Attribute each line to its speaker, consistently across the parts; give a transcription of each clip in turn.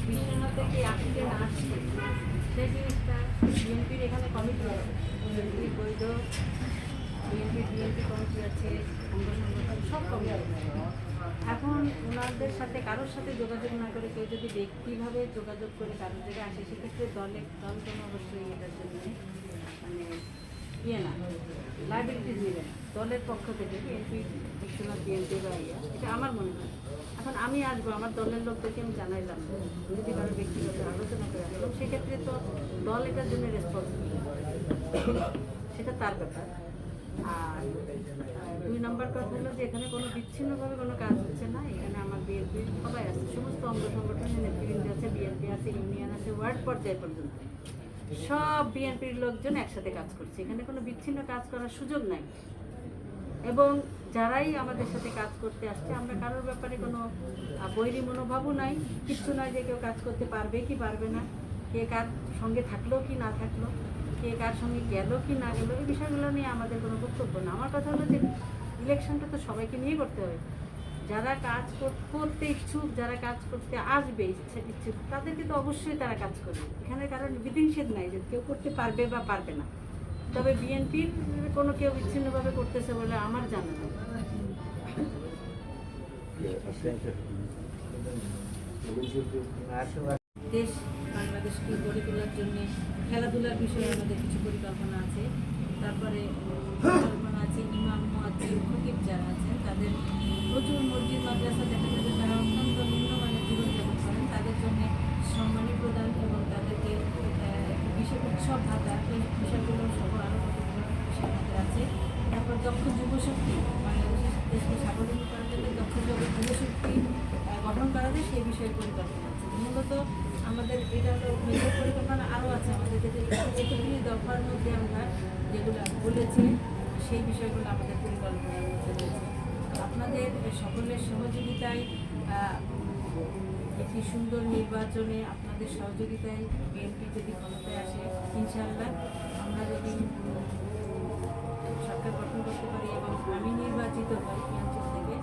Speaker 1: বিশ্বনাথ থেকে আজকে না আসছে সেই জিনিসটা বিএনপির এখানে কমিটি আছে, বিএনপির বৈধ বিএনপি কমিটি আছে, অঙ্গ সংগঠন সব কমিটি আছে। এখন ওনাদের সাথে কারোর সাথে যোগাযোগ না করে কেউ যদি ব্যক্তিভাবে যোগাযোগ করে কারোর জায়গায় আসে, সেক্ষেত্রে দল কোনো অবশ্যই এটার জন্য মানে না লাইবিলিটিস নেবে না দলের পক্ষ থেকে, বিএনপি বিশ্বনাথ বিএনপি বা এটা আমার মনে হয়। এখন আমি আসবো, আমার দলের লোকদেরকে আমি জানাইলাম যদি কারো ব্যক্তিগত আলোচনা করে আসলাম, সেক্ষেত্রে তো দল এটার জন্য রেসপন্সিবল, সেটা তার ব্যাপার। আর 2 নম্বর কথা হলো যে এখানে কোনো বিচ্ছিন্নভাবে কোনো কাজ হচ্ছে না। এখানে আমার বিএনপি সবাই আছে, সমস্ত অঙ্গ সংগঠনের নেতৃবৃন্দ আছে, বিএনপি আছে, ইউনিয়ন আছে, ওয়ার্ড পর্যায় পর্যন্ত সব বিএনপির লোকজন একসাথে কাজ করছে। এখানে কোনো বিচ্ছিন্ন কাজ করার সুযোগ নাই। এবং যারাই আমাদের সাথে কাজ করতে আসছে, আমরা কারোর ব্যাপারে কোনো বৈরী মনোভাবও নাই, কিচ্ছু নয় যে কেউ কাজ করতে পারবে কি পারবে না, কে কার সঙ্গে থাকলো কি না থাকলো, কে কার সঙ্গে গেল কি না গেলো, এই বিষয়গুলো নিয়ে আমাদের কোনো বক্তব্য না। আমার কথা হলো যে ইলেকশনটা তো সবাইকে নিয়ে করতে হবে। যারা কাজ করতে ইচ্ছুক, যারা কাজ করতে আসবে ইচ্ছুক, তাদেরকে তো অবশ্যই তারা কাজ করবে। এখানে কারণ বিধিনিষেধ নাই যে কেউ করতে পারবে বা পারবে না। তবে বিএনপির কোনো কেউ বিচ্ছিন্নভাবে করতেছে বলে আমার জানা নেই। দেশ বাংলাদেশকে গড়ে তোলার জন্য খেলাধুলার বিষয়ে আমাদের কিছু পরিকল্পনা আছে। তারপরে পরিকল্পনা আছে ইমাম, মুয়াজ্জিন, খতিব যারা আছেন তাদের প্রচুর মসজিদ মাদ্রাসা দেখা যাবে তারা অত্যন্ত নিম্নমানের জীবনযাপন করেন, তাদের জন্য সম্মানী প্রদান এবং তাদেরকে বিশেষ উৎসব ভাতা, এই বিষয়গুলো সহ আরও কতগুলো বিষয় আমাদের আছে। তারপর দক্ষ যুবশক্তি, বাংলাদেশের দেশকে স্বাবলম্বী করার জন্য দক্ষ যুবশক্তি গঠন করা যায়, সেই বিষয়ে পরিকল্পনা আছে। মূলত আমাদের এটা তো মেজর পরিকল্পনা আরও আছে আমাদের, যেটা 31 দফার মধ্যে আমরা যেগুলো বলেছি সেই বিষয়গুলো আমাদের পরিকল্পনার মধ্যে রয়েছে। আপনাদের সকলের সহযোগিতায় একটি সুন্দর নির্বাচনে, আপনাদের সহযোগিতায় বিএনপি যদি ক্ষমতায় আসে, ইনশাআল্লাহ আমরা যদি সরকার গঠন করতে পারি এবং আমি নির্বাচিত হই এই অঞ্চল থেকে,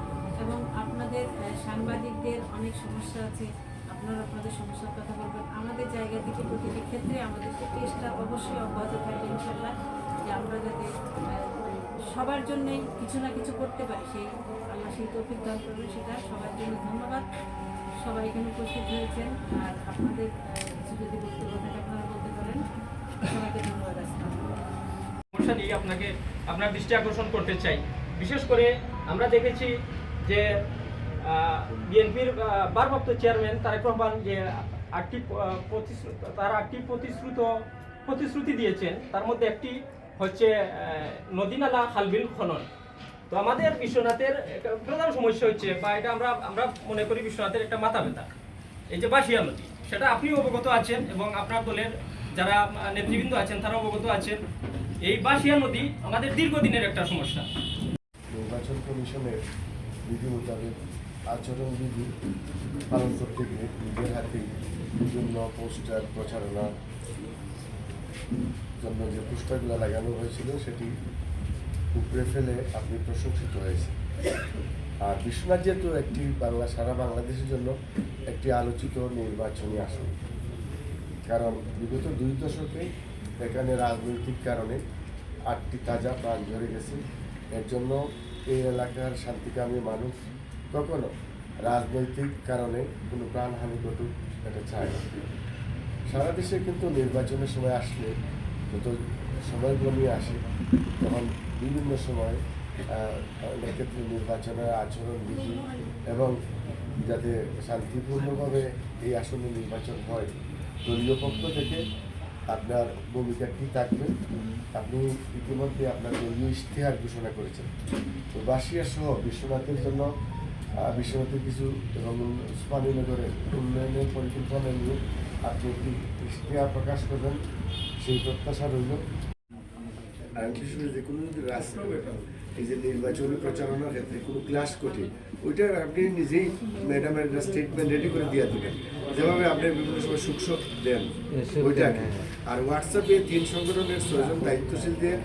Speaker 1: এবং আপনাদের সাংবাদিকদের অনেক সমস্যা আছে, আপনারা আপনাদের সমস্যার কথা বলবেন, আমাদের জায়গা থেকে প্রতিটি ক্ষেত্রে আমাদের চেষ্টা অবশ্যই অব্যাহত থাকবে ইনশাআল্লাহ, যে আমরা যাতে সবার জন্যই কিছু না কিছু করতে পারি, সেই আল্লাহ সেই তৌফিক দান করবেন। সেটা সবার জন্য ধন্যবাদ। সবাই এখানে উপস্থিত হয়েছেন, আর আপনাদের কিছু যদি বক্তব্য থাকে আপনারা বলতে পারেন। সবাইকে ধন্যবাদ।
Speaker 2: সমস্যা নিয়ে আপনার দৃষ্টি আকর্ষণ করতে চাই। বিশেষ করে আমরা দেখেছি যে বিএনপির ভারপ্রাপ্ত চেয়ারম্যান তারেক রহমান যে 8টি প্রতিশ্রুতি দিয়েছেন, তার মধ্যে একটি হচ্ছে নদী নালা খালবিল খনন। তো আমাদের বিশ্বনাথের প্রধান সমস্যা হচ্ছে, বা এটা আমরা মনে করি বিশ্বনাথের একটা মাথা ব্যথা, এই যে বাঁশিয়া নদী, সেটা আপনিও অবগত আছেন এবং আপনার দলের যারা নেতৃবৃন্দ আছেন তারা অবগত আছেন। এই বাঁশিয়া নদী আমাদের দীর্ঘদিনের একটা সমস্যা।
Speaker 3: নির্বাচন কমিশনের বিধি মোতাবেক আচরণবিধি পালন করতে গিয়ে নিজের হাতে বিভিন্ন পোস্টার প্রচারণার জন্য যে পোস্টারগুলো লাগানো হয়েছিল সেটি উপরে ফেলে আপনি প্রশংসিত হয়েছে। আর বিশ্বনাথ যেহেতু একটি সারা বাংলাদেশের জন্য একটি আলোচিত নির্বাচনী আসন, কারণ বিগত 2 দশকে এখানে রাজনৈতিক কারণে 8টি তাজা প্রাণ ঝরে গেছে। এর জন্য এই এলাকার শান্তিকামী মানুষ কখনো রাজনৈতিক কারণে কোনো প্রাণহানি ঘটুক এটা চায় না। সারা দেশে কিন্তু নির্বাচনের সময় আসলে যত সময়গুলো নিয়ে আসে, তখন বিভিন্ন সময় অনেক ক্ষেত্রে নির্বাচনের আচরণবিধি এবং যাতে শান্তিপূর্ণভাবে এই আসনে নির্বাচন হয়, দলীয় পক্ষ থেকে আপনার ভূমিকা কী থাকবে, আপনি ইতিমধ্যে আপনার দলীয় ইশতেহার ঘোষণা করেছেন। তো বাঁশিয়া সহ বিশ্বনাথের জন্য বিশ্বনাথের কিছু এবং উসমানীনগরের উন্নয়নের পরিকল্পনা নিয়ে আপনি একটি ইশতেহার প্রকাশ করবেন, সেই প্রত্যাশা রইল। আর বিশেষ করে যে কোনো যদি এই যে নির্বাচনী প্রচারণার ক্ষেত্রে কোনো ক্লাস করতে, ওইটা আপনি নিজেই ম্যাডামের স্টেটমেন্ট রেডি করে দিয়ে দেবেন, যেভাবে আপনি বিভিন্ন সময় সুখ দেন ওইটাকে। আর হোয়াটসঅ্যাপে 3 সংগঠনের 6 জন দায়িত্বশীল দিয়ে